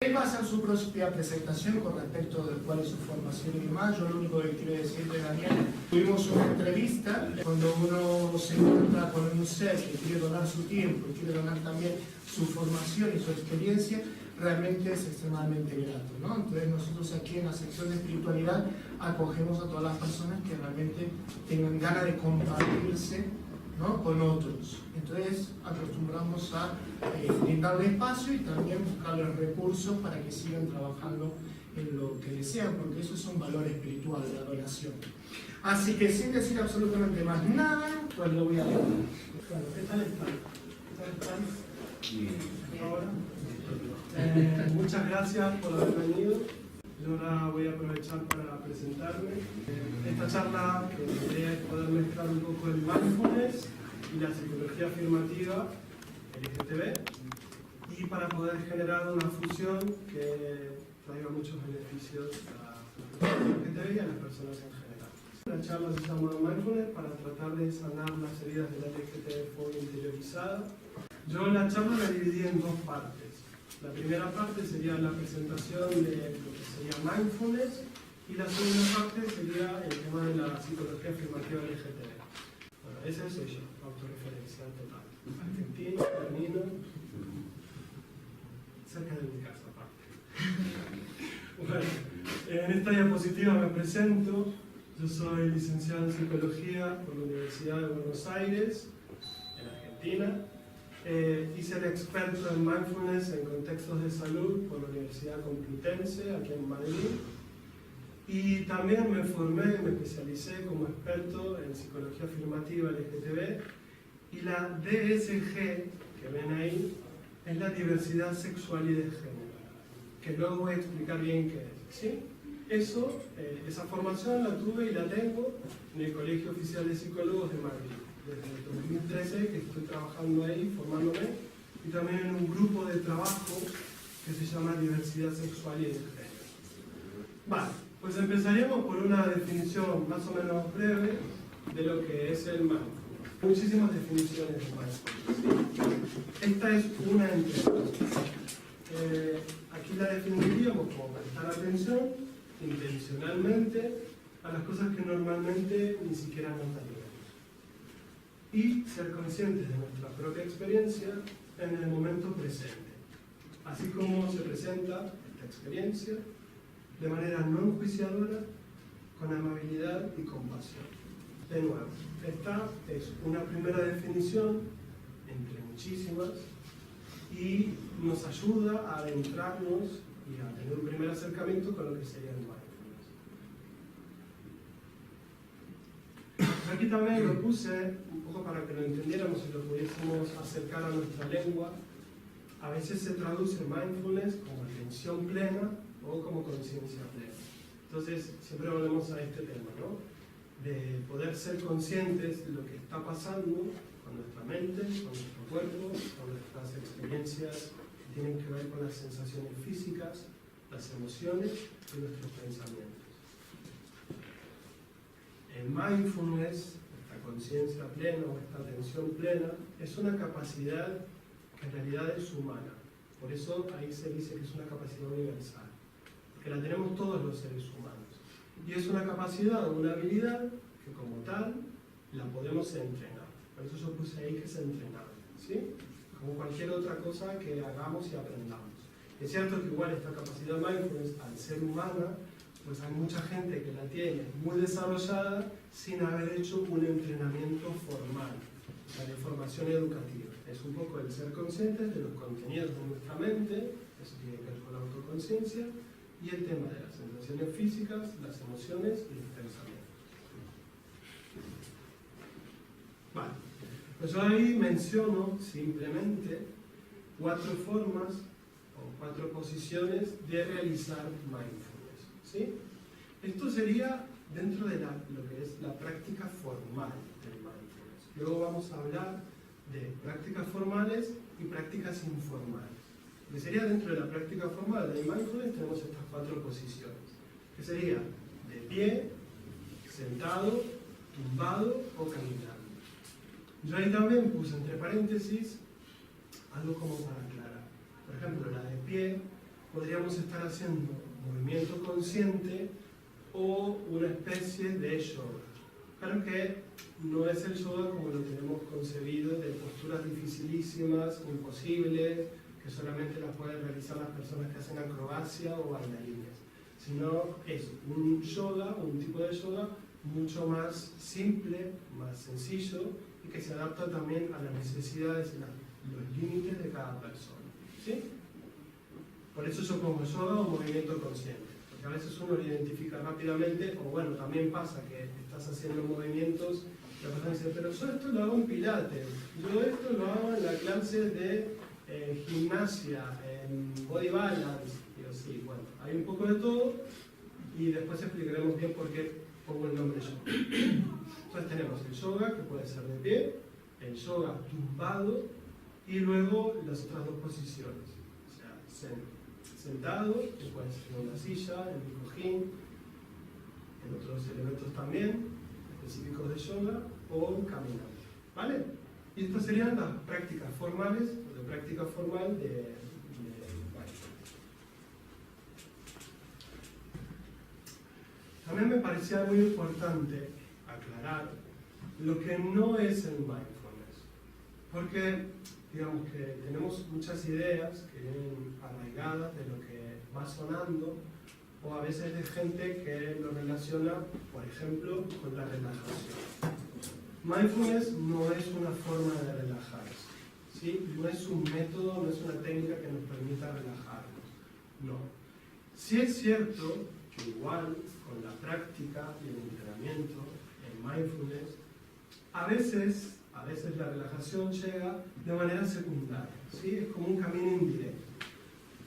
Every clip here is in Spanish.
Él va a hacer su propia presentación con respecto de cuál es su formación y demás. Yo lo único que quiero decirle, Daniel, tuvimos una entrevista cuando uno se encuentra con un ser que quiere donar su tiempo y quiere donar también su formación y su experiencia, realmente es extremadamente grato, ¿no? Entonces nosotros aquí en la sección de espiritualidad acogemos a todas las personas que realmente tengan ganas de compartirse, ¿no?, con otros. Entonces acostumbramos a brindarle espacio y también buscarles recursos para que sigan trabajando en lo que desean, porque eso es un valor espiritual, la donación. Así que sin decir absolutamente más nada, pues lo voy a leer. Bueno, ¿qué tal están? ¿Qué tal están? Ahora. Muchas gracias por haber venido. Yo ahora voy a aprovechar para presentarme. Esta charla, la idea es poder mezclar un poco el mindfulness y la psicología afirmativa, el LGTB, y para poder generar una fusión que traiga muchos beneficios a la LGTB y a las personas en general. La charla se llama Mindfulness para tratar de sanar las heridas de la LGTB interiorizada. Yo la charla la dividí en dos partes. La primera parte sería la presentación de lo que sería mindfulness y la segunda parte sería el tema de la psicología afirmativa LGTB. Bueno, ese soy yo, autorreferencial total. Argentino, femenino, cerca de mi casa aparte. Bueno, en esta diapositiva me presento. Yo soy licenciado en Psicología por la Universidad de Buenos Aires, en Argentina. Hice el experto en mindfulness en contextos de salud por la Universidad Complutense, aquí en Madrid. Y también me formé, me especialicé como experto en psicología afirmativa LGTB. Y la DSG, que ven ahí, es la diversidad sexual y de género, que luego voy a explicar bien qué es, ¿sí? Esa formación la tuve y la tengo en el Colegio Oficial de Psicólogos de Madrid. Desde el 2013 que estoy trabajando ahí, formándome, y también en un grupo de trabajo que se llama Diversidad Sexual y de Género. Vale, pues empezaríamos por una definición más o menos breve de lo que es el mindfulness. Muchísimas definiciones de mindfulness. Esta es una entre otras. Aquí la definiríamos como prestar atención intencionalmente a las cosas que normalmente ni siquiera notaríamos. Y ser conscientes de nuestra propia experiencia en el momento presente, así como se presenta esta experiencia de manera no enjuiciadora, con amabilidad y compasión. De nuevo, esta es una primera definición entre muchísimas y nos ayuda a adentrarnos y a tener un primer acercamiento con lo que sería el mindfulness. Aquí también lo puse un poco para que lo entendiéramos y lo pudiésemos acercar a nuestra lengua. A veces se traduce mindfulness como atención plena o como conciencia plena. Entonces, siempre volvemos a este tema, ¿no? De poder ser conscientes de lo que está pasando con nuestra mente, con nuestro cuerpo, con nuestras experiencias que tienen que ver con las sensaciones físicas, las emociones y nuestros pensamientos. El mindfulness, esta conciencia plena o esta atención plena, es una capacidad que en realidad es humana. Por eso ahí se dice que es una capacidad universal, porque la tenemos todos los seres humanos. Y es una capacidad o una habilidad que como tal la podemos entrenar. Por eso yo puse ahí que es entrenable, ¿sí? Como cualquier otra cosa que hagamos y aprendamos. Es cierto que igual esta capacidad mindfulness, al ser humana, pues hay mucha gente que la tiene muy desarrollada sin haber hecho un entrenamiento formal, o sea, de formación educativa. Es un poco el ser conscientes de los contenidos de nuestra mente, eso tiene que ver con la autoconciencia, y el tema de las sensaciones físicas, las emociones y los pensamientos. Vale, pues yo ahí menciono simplemente 4 formas o 4 posiciones de realizar mindfulness, ¿sí? Esto sería dentro de lo que es la práctica formal del mindfulness. Luego vamos a hablar de prácticas formales y prácticas informales. Lo que sería dentro de la práctica formal del mindfulness tenemos estas 4 posiciones, que sería de pie, sentado, tumbado o caminando. Yo ahí también puse entre paréntesis algo como para aclarar. Por ejemplo, la de pie podríamos estar haciendo movimiento consciente o una especie de yoga. Claro que no es el yoga como lo tenemos concebido, de posturas dificilísimas, imposibles, que solamente las pueden realizar las personas que hacen acrobacia o bailarines, sino es un yoga, un tipo de yoga mucho más simple, más sencillo y que se adapta también a las necesidades y los límites de cada persona. ¿Sí? Por eso yo pongo yoga o movimiento consciente, porque a veces uno lo identifica rápidamente, o bueno, también pasa que estás haciendo movimientos y la persona dice, pero yo esto lo hago en pilates, yo esto lo hago en la clase de gimnasia, en body balance. Digo, sí, bueno, hay un poco de todo y después explicaremos bien por qué pongo el nombre yoga. Entonces tenemos el yoga, que puede ser de pie, el yoga tumbado y luego las otras dos posiciones. O sea, sentado, que puede ser en una silla, en un cojín, en otros elementos también específicos de yoga, o caminando. ¿Vale? Y estas serían las prácticas formales, o de práctica formal de mindfulness. También me parecía muy importante aclarar lo que no es el mindfulness, porque digamos que tenemos muchas ideas que vienen arraigadas de lo que va sonando, o a veces de gente que lo relaciona, por ejemplo, con la relajación. Mindfulness no es una forma de relajarse, ¿sí? No es un método, no es una técnica que nos permita relajarnos, no. Sí es cierto que igual con la práctica y el entrenamiento en mindfulness, a veces la relajación llega de manera secundaria, ¿sí? Es como un camino indirecto.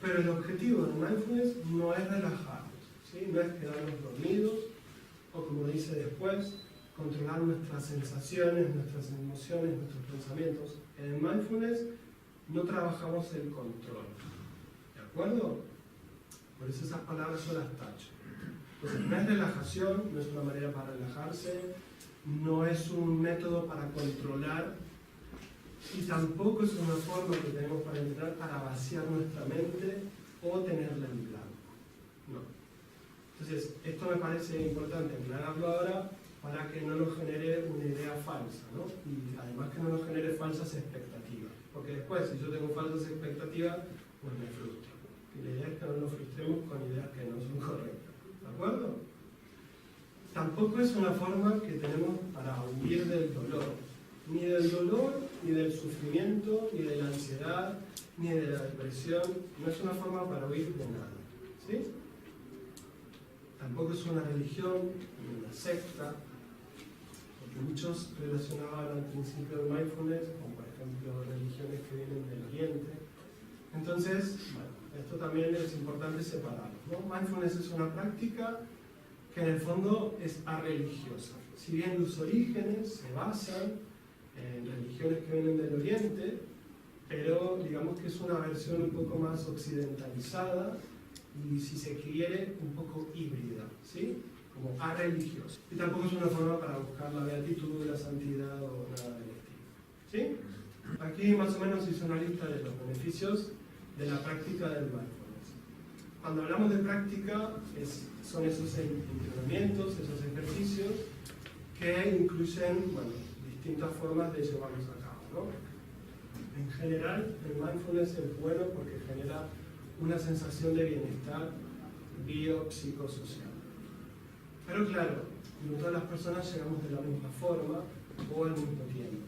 Pero el objetivo del mindfulness no es relajarnos, ¿sí? No es quedarnos dormidos, o como dice después, controlar nuestras sensaciones, nuestras emociones, nuestros pensamientos. En el mindfulness no trabajamos el control, ¿de acuerdo? Por eso esas palabras yo las tacho. Entonces, no es relajación, no es una manera para relajarse, no es un método para controlar y tampoco es una forma que tenemos para entrenar para vaciar nuestra mente o tenerla en blanco. No. Entonces, esto me parece importante aclararlo ahora para que no nos genere una idea falsa, ¿no? Y además que no nos genere falsas expectativas. Porque después, si yo tengo falsas expectativas, pues me frustro. Y la idea es que no nos frustremos con ideas que no son correctas. ¿De acuerdo? Tampoco es una forma que tenemos para huir del dolor. Ni del dolor, ni del sufrimiento, ni de la ansiedad, ni de la depresión. No es una forma para huir de nada. ¿Sí? Tampoco es una religión, ni una secta, porque muchos relacionaban al principio del mindfulness con, por ejemplo, religiones que vienen del Oriente. Entonces, bueno, esto también es importante separarlo, ¿no? Mindfulness es una práctica que en el fondo es arreligiosa. Si bien los orígenes se basan en religiones que vienen del Oriente, pero digamos que es una versión un poco más occidentalizada y, si se quiere, un poco híbrida, ¿sí? Como arreligiosa. Y tampoco es una forma para buscar la beatitud, la santidad o nada del estilo, ¿sí? Aquí más o menos hice una lista de los beneficios de la práctica del mindfulness. Cuando hablamos de práctica, son esos entrenamientos, esos ejercicios que incluyen, bueno, distintas formas de llevarlos a cabo, ¿no? En general, el mindfulness es bueno porque genera una sensación de bienestar biopsicosocial. Pero claro, no todas las personas llegamos de la misma forma o al mismo tiempo.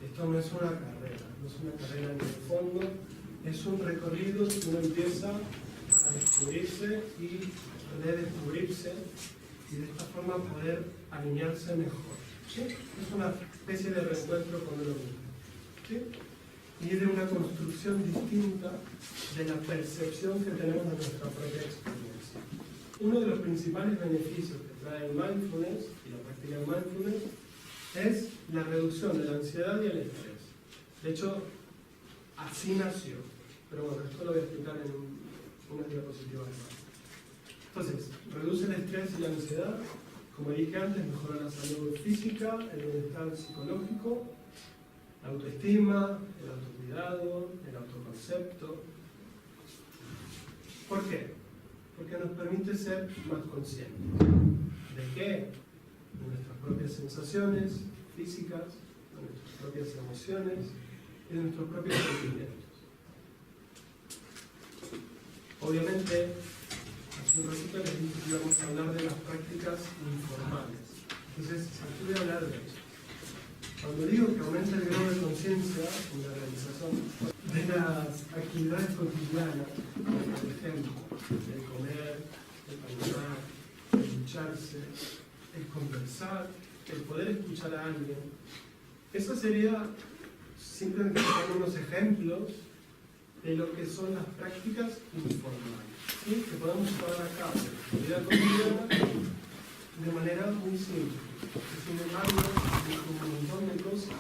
Esto no es una carrera, no es una carrera en el fondo, es un recorrido que uno empieza a descubrirse y redescubrirse y de esta forma poder alinearse mejor. ¿Sí? Es una especie de reencuentro con uno mismo. ¿Sí? Y de una construcción distinta de la percepción que tenemos de nuestra propia experiencia. Uno de los principales beneficios que trae el mindfulness y la práctica del mindfulness es la reducción de la ansiedad y el estrés. De hecho, así nació. Pero bueno, esto lo voy a explicar en unas diapositivas más. Entonces, reduce el estrés y la ansiedad. Como dije antes, mejora la salud física, el bienestar psicológico, la autoestima, el autocuidado, el autoconcepto. ¿Por qué? Porque nos permite ser más conscientes. ¿De qué? De nuestras propias sensaciones físicas, de nuestras propias emociones y de nuestros propios sentimientos. Obviamente, hace un ratito les dije que íbamos a hablar de las prácticas informales. Entonces, aquí voy a hablar de eso. Cuando digo que aumenta el grado de conciencia en la realización de las actividades cotidianas, por ejemplo, el comer, el caminar, el ducharse, el conversar, el poder escuchar a alguien, eso sería simplemente unos ejemplos de lo que son las prácticas informales, ¿sí? Que podemos llevar a cabo en la vida cotidiana de manera muy simple. Sin embargo, un montón de cosas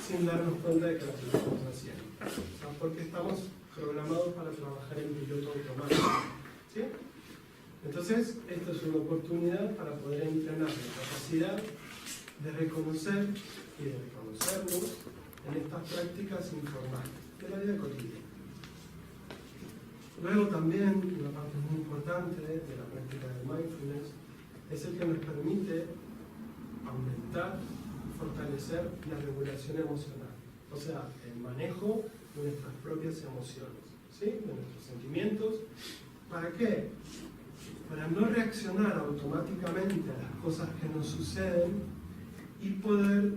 sin darnos cuenta de que las estamos haciendo. O sea, porque estamos programados para trabajar en piloto automático. ¿Sí? Entonces, esta es una oportunidad para poder entrenar la capacidad de reconocer y de reconocernos en estas prácticas informales de la vida cotidiana. Luego también, una parte muy importante de la práctica del mindfulness es el que nos permite aumentar y fortalecer la regulación emocional, o sea, el manejo de nuestras propias emociones, ¿sí? De nuestros sentimientos. ¿Para qué? Para no reaccionar automáticamente a las cosas que nos suceden y poder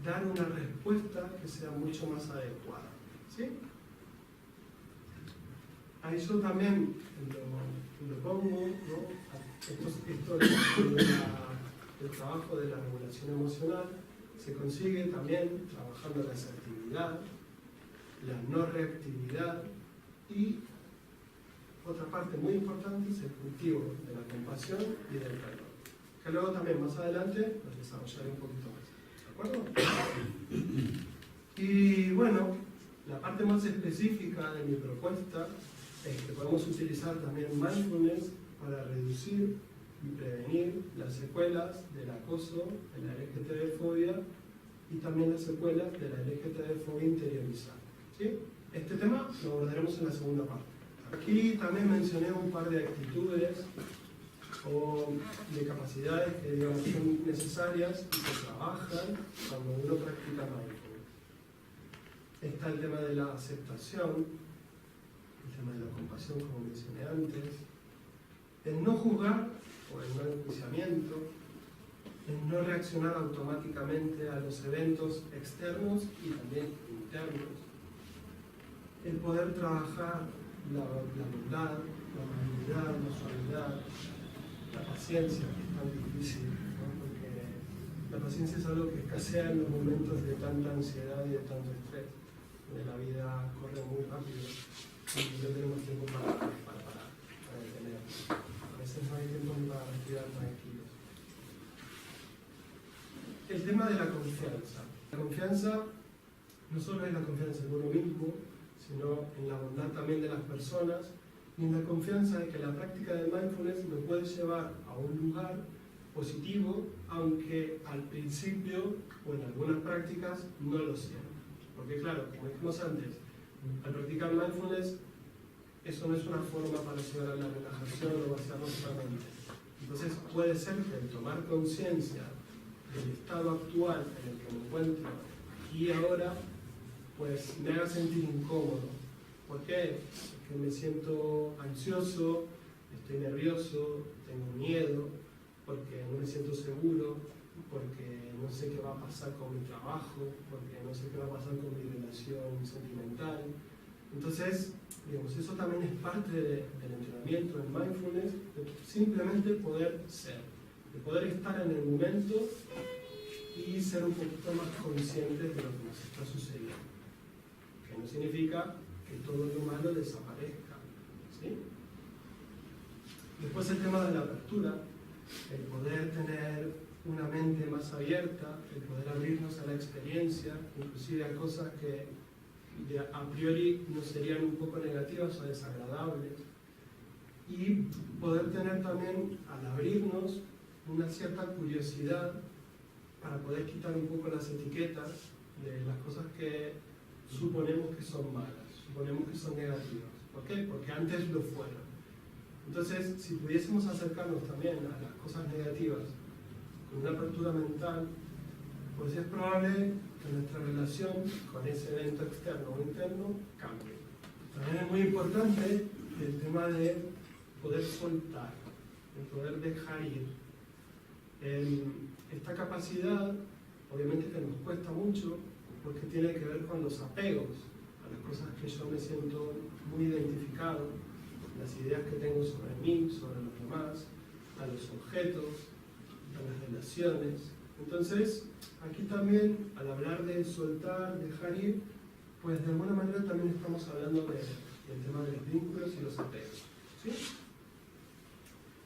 dar una respuesta que sea mucho más adecuada, ¿sí? A eso también lo pongo, ¿no? Esto el trabajo de la regulación emocional se consigue también trabajando la asertividad, la no reactividad y otra parte muy importante es el cultivo de la compasión y del perdón, que luego también más adelante los desarrollaré un poquito más. ¿De acuerdo? Y bueno, la parte más específica de mi propuesta es que podemos utilizar también mindfulness para reducir y prevenir las secuelas del acoso, de la LGTB-fobia y también las secuelas de la LGTB-fobia interiorizada. ¿Sí? Este tema lo abordaremos en la segunda parte. Aquí también mencioné un par de actitudes o de capacidades que digamos son necesarias y que trabajan cuando uno practica mindfulness. Está el tema de la aceptación, el tema de la compasión, como mencioné antes, el no juzgar o el no enjuiciamiento, el no reaccionar automáticamente a los eventos externos y también internos, el poder trabajar la bondad, la amabilidad, la suavidad, la paciencia, que es tan difícil, ¿no? Porque la paciencia es algo que escasea en los momentos de tanta ansiedad y de tanto estrés, donde la vida corre muy rápido y no tenemos tiempo para detener. A veces no hay tiempo ni para respirar tranquilos. El tema de la confianza. La confianza no solo es la confianza en uno mismo, sino en la bondad también de las personas y en la confianza de que la práctica de mindfulness me puede llevar a un lugar positivo, aunque al principio o en algunas prácticas no lo sean. Porque claro, como dijimos antes, al practicar mindfulness, eso no es una forma para llegar a la relajación o vaciar nuestra mente. Entonces puede ser que el tomar conciencia del estado actual en el que me encuentro aquí y ahora, pues me haga sentir incómodo. ¿Por qué? Porque me siento ansioso, estoy nervioso, tengo miedo, porque no me siento seguro, porque no sé qué va a pasar con mi trabajo, porque no sé qué va a pasar con mi relación sentimental. Entonces, digamos, eso también es parte del entrenamiento en mindfulness, de simplemente poder ser, de poder estar en el momento y ser un poquito más conscientes de lo que nos está sucediendo. Que no significa que todo lo malo desaparezca, ¿sí? Después el tema de la apertura, el poder tener una mente más abierta, el poder abrirnos a la experiencia, inclusive a cosas que a priori nos serían un poco negativas o desagradables, y poder tener también, al abrirnos, una cierta curiosidad para poder quitar un poco las etiquetas de las cosas que suponemos que son malas. suponemos que son negativas. ¿Por qué? Porque antes lo fueron. Entonces, si pudiésemos acercarnos también a las cosas negativas con una apertura mental, pues es probable que nuestra relación con ese evento externo o interno cambie. También es muy importante el tema de poder soltar, de poder dejar ir. Esta capacidad, obviamente que nos cuesta mucho, porque tiene que ver con los apegos a las cosas que yo me siento muy identificado, las ideas que tengo sobre mí, sobre los demás, a los objetos, a las relaciones. Entonces, aquí también, al hablar de soltar, dejar ir, pues de alguna manera también estamos hablando del tema de los vínculos y los apegos. ¿Sí?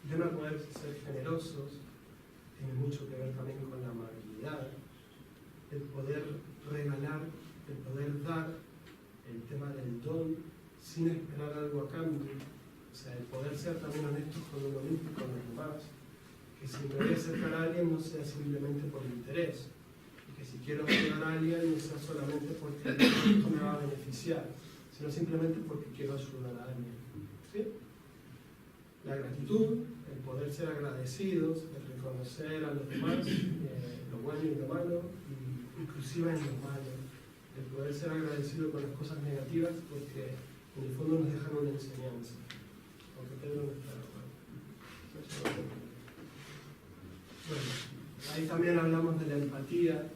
El tema de poder ser generosos tiene mucho que ver también con la amabilidad, el poder regalar, el poder dar, el tema del don, sin esperar algo a cambio. O sea, el poder ser también honestos con uno mismo y con los demás. Que si me voy a acercar a alguien no sea simplemente por interés. Y que si quiero ayudar a alguien no sea solamente porque esto me va a beneficiar, sino simplemente porque quiero ayudar a alguien. ¿Sí? La gratitud, el poder ser agradecidos, el reconocer a los demás lo bueno y lo malo, inclusive en lo malo. El poder ser agradecido con las cosas negativas porque en el fondo nos dejan una enseñanza. Aunque Pedro no está de acuerdo. Bueno, ahí también hablamos de la empatía,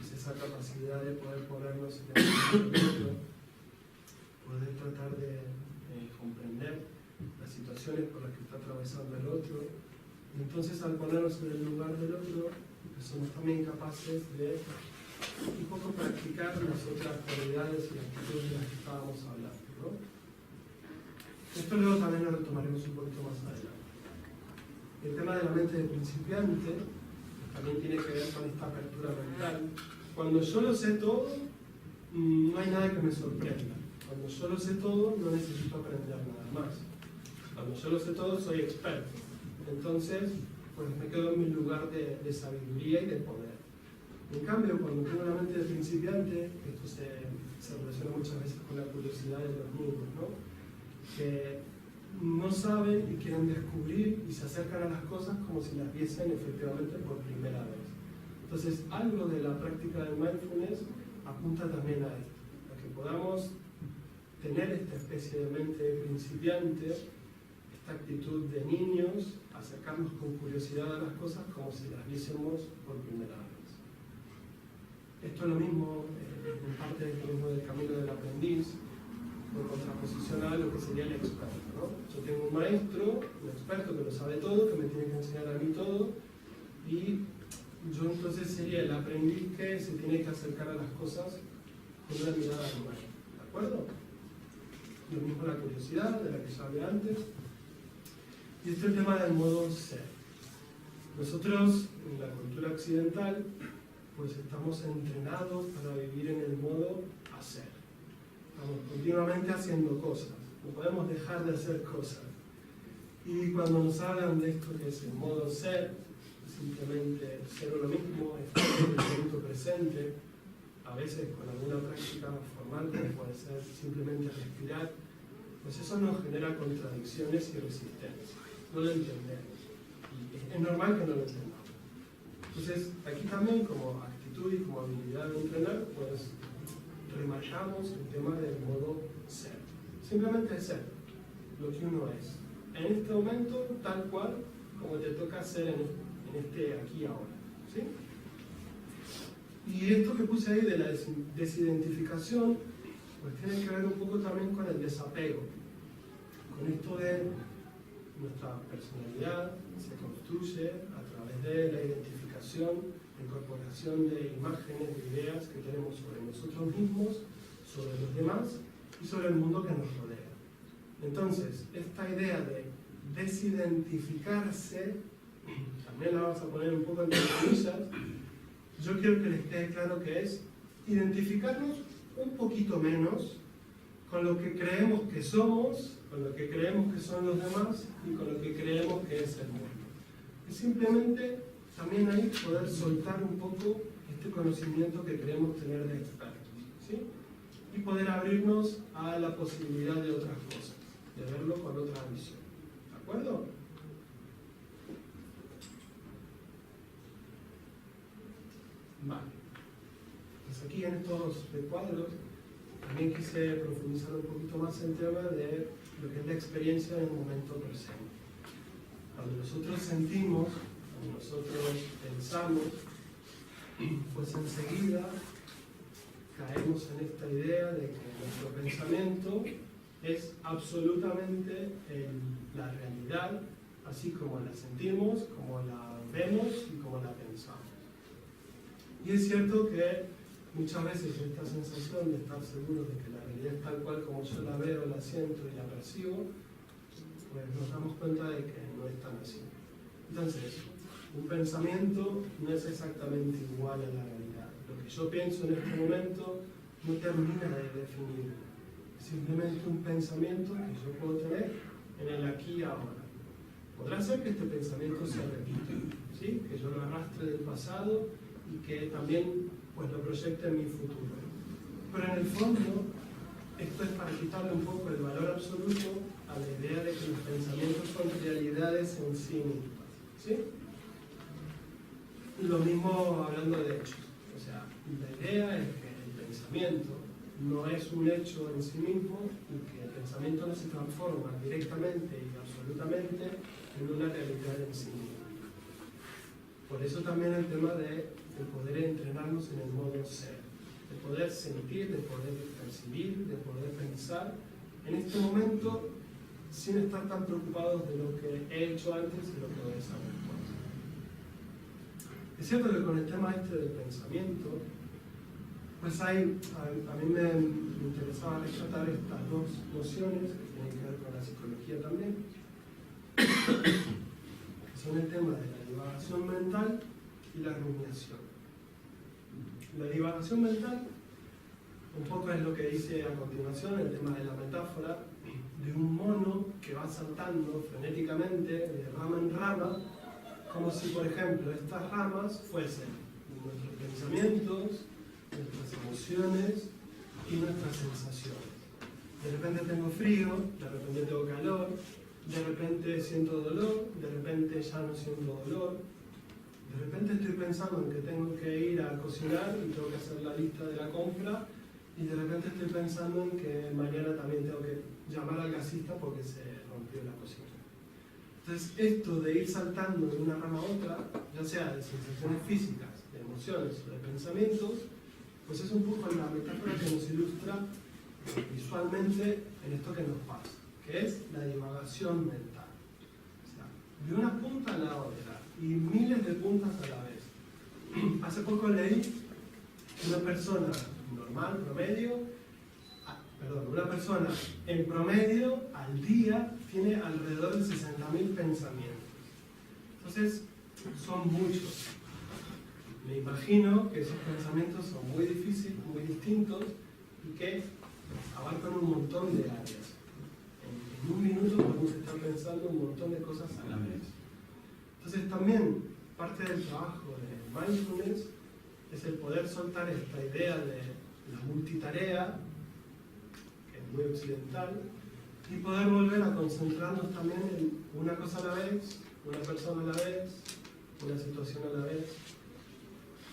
es esa capacidad de poder ponernos en el lugar del otro, poder tratar de comprender las situaciones por las que está atravesando el otro. Y entonces al ponernos en el lugar del otro, pues somos también capaces de un poco practicar las otras cualidades y actitudes de las que estábamos hablando, ¿no? Esto luego también lo retomaremos un poquito más adelante. El tema de la mente de principiante también tiene que ver con esta apertura mental. Cuando yo lo sé todo, no hay nada que me sorprenda. Cuando yo lo sé todo, no necesito aprender nada más. Cuando yo lo sé todo, soy experto. Entonces, pues me quedo en mi lugar de sabiduría y de poder. En cambio, cuando tengo una mente de principiante, esto se relaciona muchas veces con la curiosidad de los niños, ¿no? Que no saben y quieren descubrir y se acercan a las cosas como si las viesen efectivamente por primera vez. Entonces, algo de la práctica del mindfulness apunta también a esto, a que podamos tener esta especie de mente de principiante, esta actitud de niños, acercarnos con curiosidad a las cosas como si las viésemos por primera vez. Esto es lo mismo, en parte es lo mismo del camino del aprendiz, en contraposición a lo que sería el experto, ¿no? Yo tengo un maestro, un experto que lo sabe todo, que me tiene que enseñar a mí todo, y yo entonces sería el aprendiz que se tiene que acercar a las cosas con una mirada humana, ¿de acuerdo? Lo mismo la curiosidad, de la que ya hablé antes, y este es el tema del modo ser. Nosotros, en la cultura occidental, pues estamos entrenados para vivir en el modo hacer. Estamos continuamente haciendo cosas, no podemos dejar de hacer cosas. Y cuando nos hablan de esto que es el modo ser, simplemente ser lo mismo, estar en el momento presente, a veces con alguna práctica formal, como puede ser simplemente respirar, pues eso nos genera contradicciones y resistencia. No lo entendemos. Y es normal que no lo entendamos. Entonces, aquí también como actitud y como habilidad de entrenar, pues remarcamos el tema del modo ser. Simplemente ser lo que uno es. En este momento, tal cual como te toca ser en este aquí y ahora. ¿Sí? Y esto que puse ahí de la desidentificación, pues tiene que ver un poco también con el desapego. Con esto de nuestra personalidad se construye a través de la identificación, la incorporación de imágenes, de ideas que tenemos sobre nosotros mismos, sobre los demás y sobre el mundo que nos rodea. Entonces, esta idea de desidentificarse, también la vamos a poner un poco entre comillas, yo quiero que les quede claro que es identificarnos un poquito menos con lo que creemos que somos, con lo que creemos que son los demás y con lo que creemos que es el mundo. Es simplemente también ahí poder soltar un poco este conocimiento que creemos tener de expertos, ¿sí? y poder abrirnos a la posibilidad de otras cosas, de verlo con otra visión. ¿De acuerdo? Vale. Pues aquí en estos cuadros también quise profundizar un poquito más en el tema de lo que es la experiencia en el momento presente. Cuando nosotros sentimos, cuando nosotros pensamos, pues enseguida caemos en esta idea de que nuestro pensamiento es absolutamente la realidad, así como la sentimos, como la vemos y como la pensamos. Y es cierto que muchas veces esta sensación de estar seguro de que la realidad es tal cual como yo la veo, la siento y la percibo, pues nos damos cuenta de que no es tan así. Entonces, un pensamiento no es exactamente igual a la realidad. Lo que yo pienso en este momento no termina de definirlo. Es simplemente un pensamiento que yo puedo tener en el aquí y ahora. Podrá ser que este pensamiento se repita, ¿sí? Que yo lo arrastre del pasado y que también pues, lo proyecte en mi futuro. Pero en el fondo, esto es para quitarle un poco el valor absoluto a la idea de que los pensamientos son realidades en sí mismas, ¿sí? Lo mismo hablando de hechos. O sea, la idea es que el pensamiento no es un hecho en sí mismo y que el pensamiento no se transforma directamente y absolutamente en una realidad en sí misma. Por eso también el tema de poder entrenarnos en el modo ser, de poder sentir, de poder percibir, de poder pensar en este momento sin estar tan preocupados de lo que he hecho antes y lo que voy a hacer después. Es cierto que con el tema este del pensamiento, pues a mí me interesaba rescatar estas dos nociones que tienen que ver con la psicología también, que son el tema de la divagación mental y la rumiación. La divagación mental un poco es lo que dice a continuación, el tema de la metáfora de un mono que va saltando frenéticamente de rama en rama, como si, por ejemplo, estas ramas fuesen nuestros pensamientos, nuestras emociones y nuestras sensaciones. De repente tengo frío, de repente tengo calor, de repente siento dolor, de repente ya no siento dolor, de repente estoy pensando en que tengo que ir a cocinar y tengo que hacer la lista de la compra, y de repente estoy pensando en que mañana también tengo que llamar al gasista porque se rompió la cocina. Entonces, esto de ir saltando de una rama a otra, ya sea de sensaciones físicas, de emociones o de pensamientos, pues es un poco la metáfora que nos ilustra visualmente en esto que nos pasa, que es la divagación mental. O sea, de una punta a la otra y miles de puntas a la vez. Hace poco leí que una persona normal, promedio, una persona en promedio al día tiene alrededor de 60.000 pensamientos. Entonces, son muchos. Me imagino que esos pensamientos son muy difíciles, muy distintos y que abarcan un montón de áreas. En un minuto podemos estar pensando un montón de cosas a la vez. Entonces, también parte del trabajo de mindfulness es el poder soltar esta idea de la multitarea, que es muy occidental, y poder volver a concentrarnos también en una cosa a la vez, una persona a la vez, una situación a la vez,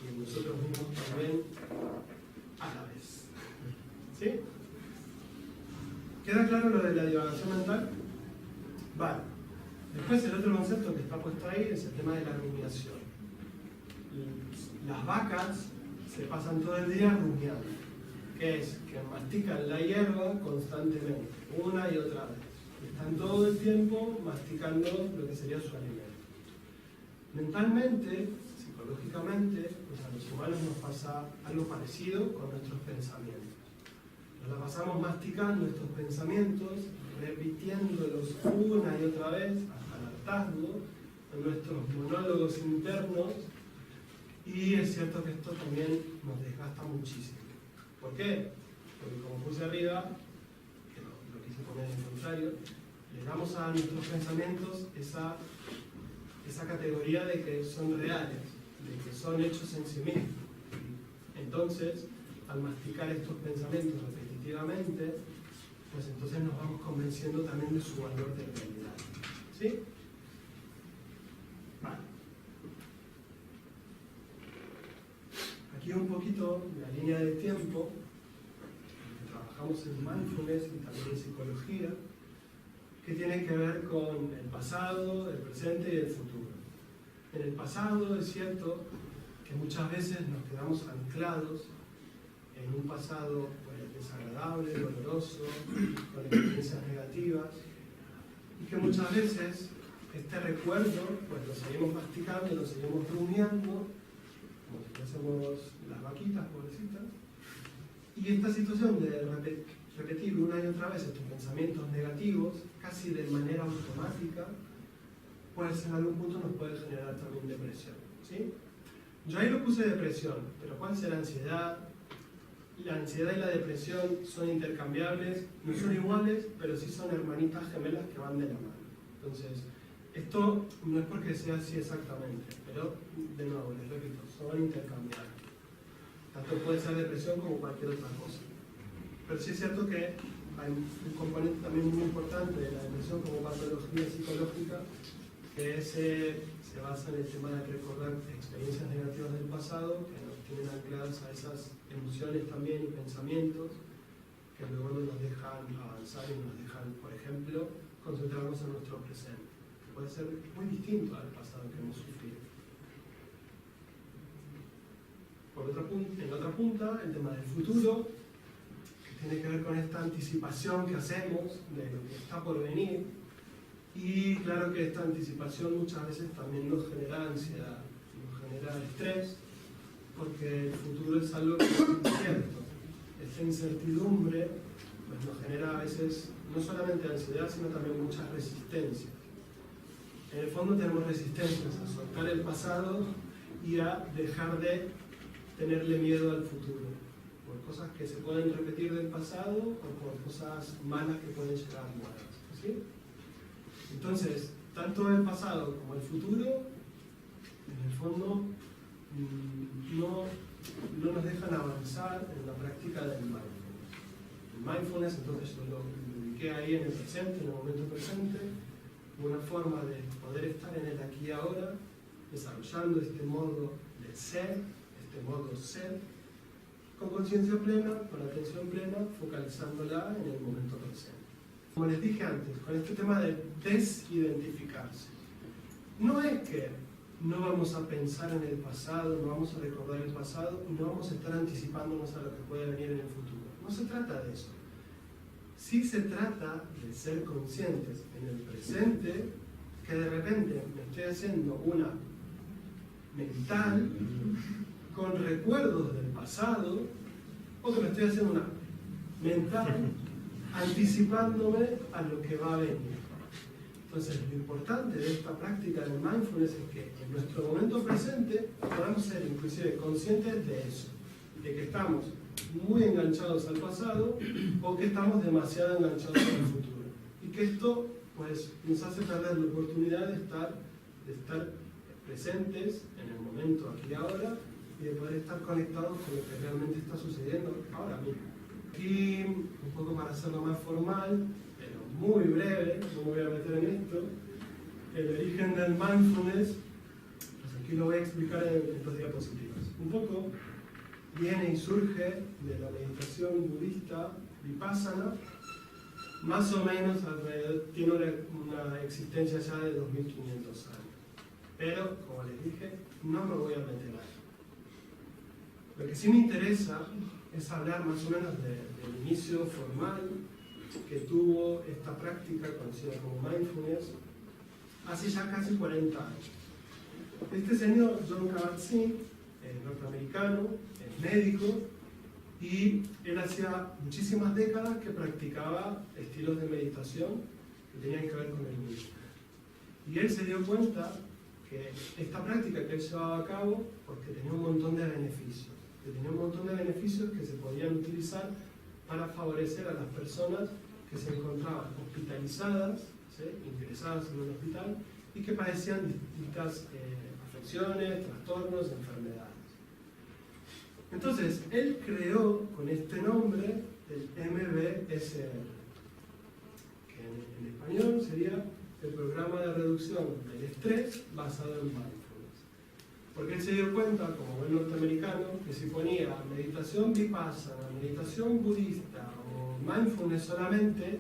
y en nosotros mismos también a la vez. ¿Sí? ¿Queda claro lo de la divagación mental? Vale. Después el otro concepto que está puesto ahí es el tema de la rumiación. Las vacas se pasan todo el día rumiando, que es que mastican la hierba constantemente, una y otra vez. Están todo el tiempo masticando lo que sería su alimento. Mentalmente, psicológicamente, pues a los humanos nos pasa algo parecido con nuestros pensamientos. Nos la pasamos masticando estos pensamientos, repitiéndolos una y otra vez, hasta el hartazgo, en nuestros monólogos internos, y es cierto que esto también nos desgasta muchísimo. ¿Por qué? Porque como puse arriba, que lo quise poner en contrario, le damos a nuestros pensamientos esa categoría de que son reales, de que son hechos en sí mismos. Entonces, al masticar estos pensamientos repetitivamente, positivamente, pues entonces nos vamos convenciendo también de su valor de realidad. ¿Sí? Vale. Aquí un poquito la línea de tiempo, que trabajamos en mindfulness y también en psicología, que tiene que ver con el pasado, el presente y el futuro. En el pasado es cierto que muchas veces nos quedamos anclados en un pasado pues, desagradable, doloroso, con experiencias negativas, y que muchas veces este recuerdo pues lo seguimos masticando, lo seguimos rumiando, como si fuésemos las vaquitas, pobrecitas, y esta situación de repetir una y otra vez estos pensamientos negativos, casi de manera automática, pues en algún punto nos puede generar también depresión. ¿Sí? Yo ahí lo puse depresión, pero ¿cuál será ansiedad? La ansiedad y la depresión son intercambiables, no son iguales, pero sí son hermanitas gemelas que van de la mano. Entonces, esto no es porque sea así exactamente, pero de nuevo, les repito, son intercambiables. Tanto puede ser depresión como cualquier otra cosa. Pero sí es cierto que hay un componente también muy importante de la depresión como patología psicológica, que se basa en el tema de recordar experiencias negativas del pasado que nos tienen ancladas a esas emociones también y pensamientos que luego no nos dejan avanzar y nos dejan, por ejemplo, concentrarnos en nuestro presente, que puede ser muy distinto al pasado que hemos sufrido. En otra punta, el tema del futuro, que tiene que ver con esta anticipación que hacemos de lo que está por venir. Y claro que esta anticipación muchas veces también nos genera ansiedad, nos genera estrés, porque el futuro es algo que es incierto. Esta incertidumbre pues, nos genera a veces no solamente ansiedad, sino también muchas resistencias. En el fondo tenemos resistencias a soltar el pasado y a dejar de tenerle miedo al futuro, por cosas que se pueden repetir del pasado o por cosas malas que pueden llegar nuevas. ¿Sí? Entonces, tanto el pasado como el futuro, en el fondo, no nos dejan avanzar en la práctica del mindfulness. El mindfulness, entonces, yo lo ubiqué ahí en el presente, en el momento presente, una forma de poder estar en el aquí y ahora, desarrollando este modo de ser, este modo ser, con conciencia plena, con atención plena, focalizándola en el momento presente. Como les dije antes, con este tema de desidentificarse, no es que no vamos a pensar en el pasado, no vamos a recordar el pasado y no vamos a estar anticipándonos a lo que puede venir en el futuro. No se trata de eso. Sí se trata de ser conscientes en el presente, que de repente me estoy haciendo una mental con recuerdos del pasado, o que me estoy haciendo una mental anticipándome a lo que va a venir. Entonces, lo importante de esta práctica del mindfulness es que en nuestro momento presente podamos ser inclusive conscientes de eso, de que estamos muy enganchados al pasado o que estamos demasiado enganchados al futuro. Y que esto pues, nos hace perder la oportunidad de estar presentes en el momento aquí y ahora y de poder estar conectados con lo que realmente está sucediendo ahora mismo. Aquí, un poco para hacerlo más formal, pero muy breve, no me voy a meter en esto, el origen del mindfulness, pues aquí lo voy a explicar en dos diapositivas. Un poco viene y surge de la meditación budista Vipassana, más o menos alrededor, tiene una existencia ya de 2500 años. Pero, como les dije, no me voy a meter ahí. Lo que sí me interesa es hablar más o menos del inicio formal que tuvo esta práctica conocida como mindfulness hace ya casi 40 años. Este señor, Jon Kabat-Zinn, es norteamericano, es médico, y él hacía muchísimas décadas que practicaba estilos de meditación que tenían que ver con el budismo. Y él se dio cuenta que esta práctica que él llevaba a cabo, porque tenía un montón de beneficios, que se podían utilizar para favorecer a las personas que se encontraban hospitalizadas, ¿sí?, ingresadas en un hospital, y que padecían distintas afecciones, trastornos, enfermedades. Entonces, él creó con este nombre el MBSR, que en español sería el programa de reducción del estrés basado en mindfulness. Porque él se dio cuenta, como buen norteamericano, que si ponía meditación vipassana, meditación budista o mindfulness solamente,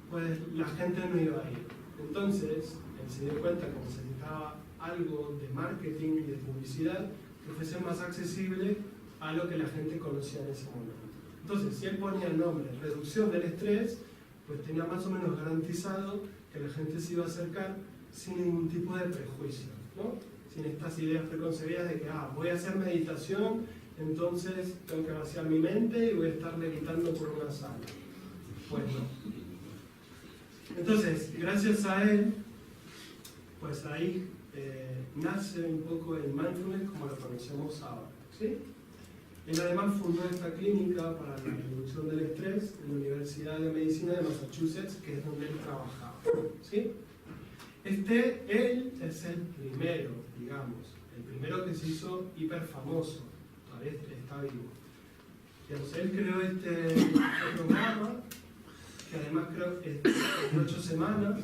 pues la gente no iba a ir. Entonces, él se dio cuenta que necesitaba algo de marketing y de publicidad que fuese más accesible a lo que la gente conocía en ese momento. Entonces, si él ponía el nombre reducción del estrés, pues tenía más o menos garantizado que la gente se iba a acercar sin ningún tipo de prejuicio, ¿no? Sin estas ideas preconcebidas de que voy a hacer meditación, entonces tengo que vaciar mi mente y voy a estar levitando por una sala. Pues no. Entonces, gracias a él, pues ahí nace un poco el mindfulness como lo conocemos ahora, ¿sí? Él además fundó esta clínica para la reducción del estrés en la Universidad de Medicina de Massachusetts, que es donde él trabajaba, ¿sí? Él es el primero, digamos, el primero que se hizo hiper famoso, todavía está vivo. Digamos, él creó este programa, que además creo que es de 8 semanas,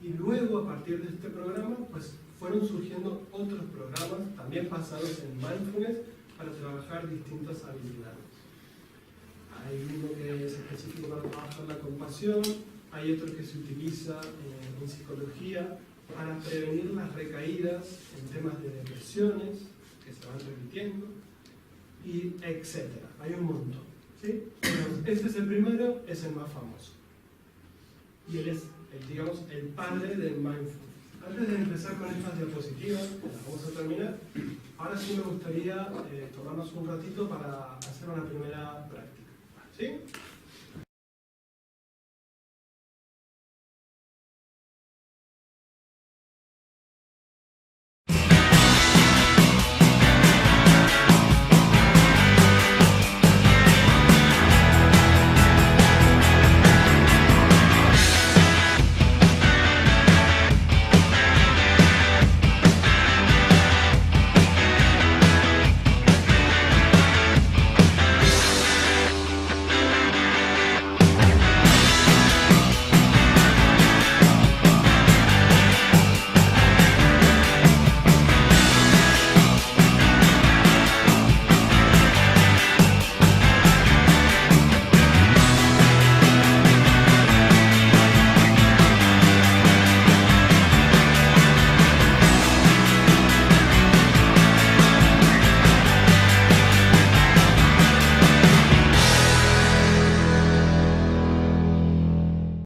y luego a partir de este programa, pues fueron surgiendo otros programas también basados en mindfulness para trabajar distintas habilidades. Hay uno que es específico para trabajar la compasión, hay otro que se utiliza en psicología para prevenir las recaídas en temas de depresiones que se van repitiendo, y etcétera. Hay un montón, ¿sí? Este es el primero, es el más famoso. Y él es, digamos, el padre del mindfulness. Antes de empezar con estas diapositivas, que las vamos a terminar, ahora sí me gustaría tomarnos un ratito para hacer una primera práctica, ¿sí?